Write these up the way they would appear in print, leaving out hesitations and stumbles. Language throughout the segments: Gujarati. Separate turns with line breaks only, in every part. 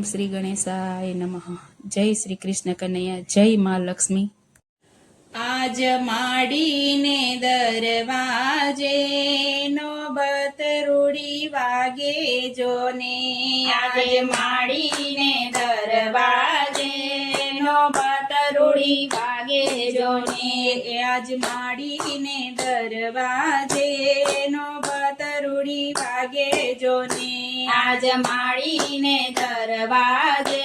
શ્રી ગણેશાય નમઃ. જય શ્રી કૃષ્ણ કનૈયા, જય મા લક્ષ્મી. આજ માડીને દરવાજે નોબત રૂડી વાગે જોને.
આજે માડીને દરવાજે નોબત રૂડી વાગે જોને.
આજ માડીને દરવાજે નોબત રૂડી વાગે જોને.
આજ માડીને દરવાજે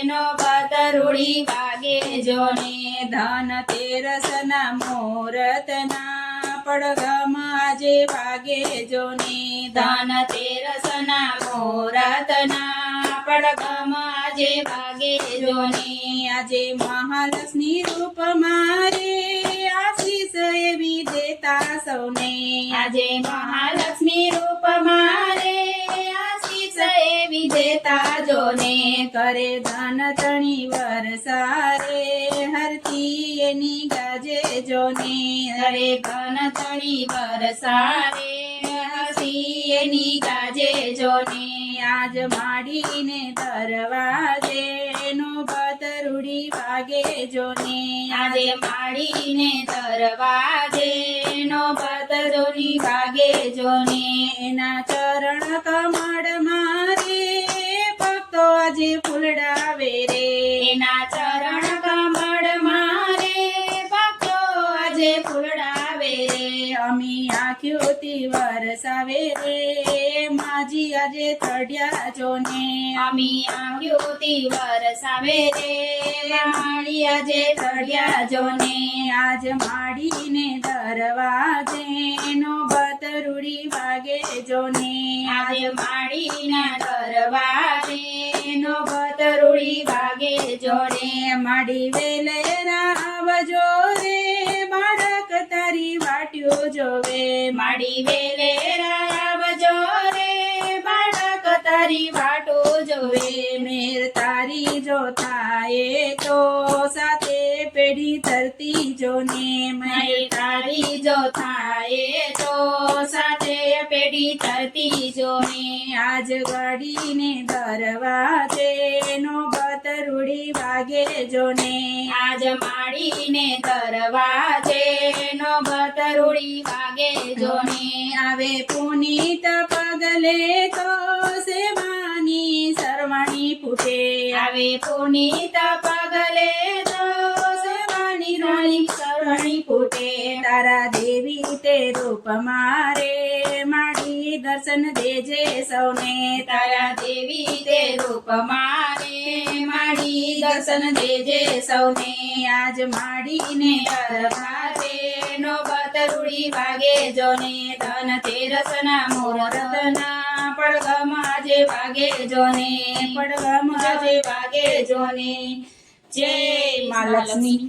નોબત રૂડી વાગે જોને.
ધનતેરસના મુહૂર્તના પડઘમ આજે વાગે જોને.
ધનતેરસના મુહૂર્તના પડઘમ આજે વાગે જોને.
આજે મહાલક્ષ્મી રૂપ મારે આશીષ એવી દેતા સૌને.
આજે મહાલક્ષ્મી રૂપ મારે આશીષ એવી દેતા જોને.
કરે ધન તણી વરસારે હરતી એની ગાજે જોને.
હરે ઘન તણી વરસારે હસી એની ગાજે જોને.
આજ માડીને દરવાજે નોબત રૂડી વાગે જોને.
આજે માડીને દરવાજે નોબત રૂડી વાગે જોને.
એના ચરણ કમળ મારે ભક્તો આજે ફૂલડાવે રે.
એના ચરણ કમળ મારે ભક્તો આજે ફૂલડાવે રે.
અમી આંખ્યોથી વરસાવે રે માજી આજે તડ્યા જોને.
અમી આંખ્યોથી વરસાવે રે માડી આજે તળિયા જોને.
આજ માડીને દરવાજે નોબત રૂડી વાગે જોને.
આજે માડીના દરવાજે નોબત રૂડી વાગે જોને.
માડી વેલે આવજો રે બાળક તારી વાટ્યો જોવે.
માડી વેલે આવજો રે બાળક તારી વાટો જોવે.
મેર તારી જો થાય તો સાથે પેઢી ધરતી જોને.
મેર તારી જો થાય તો સાથે પેઢી ધરતી જોને.
આજ ઘડીને દરવાજે નોબત રૂડી વાગે જોને.
આજ માડીને દરવાજે નોબત રૂડી વાગે જોને.
આવે પુનીત પગલે તો સેવાની સરવાણી ફૂટે.
આવે પુનીત પગલે તો સેવાની રાણી સરવણી ફૂટે.
તારા દેવી તે રૂપ મારે માડી દર્શન દેજે સૌને.
તારા દેવી તે રૂપ મારે માડી દર્શન દેજે સૌને.
આજ માડીને
દરવાજે નોબત રૂડી વાગે જોને. ધનતેરસના મુહૂર્તના પડઘમ આજે વાગે જોને.
પડઘમ
આજે વાગે જોને. જય મા લક્ષ્મી.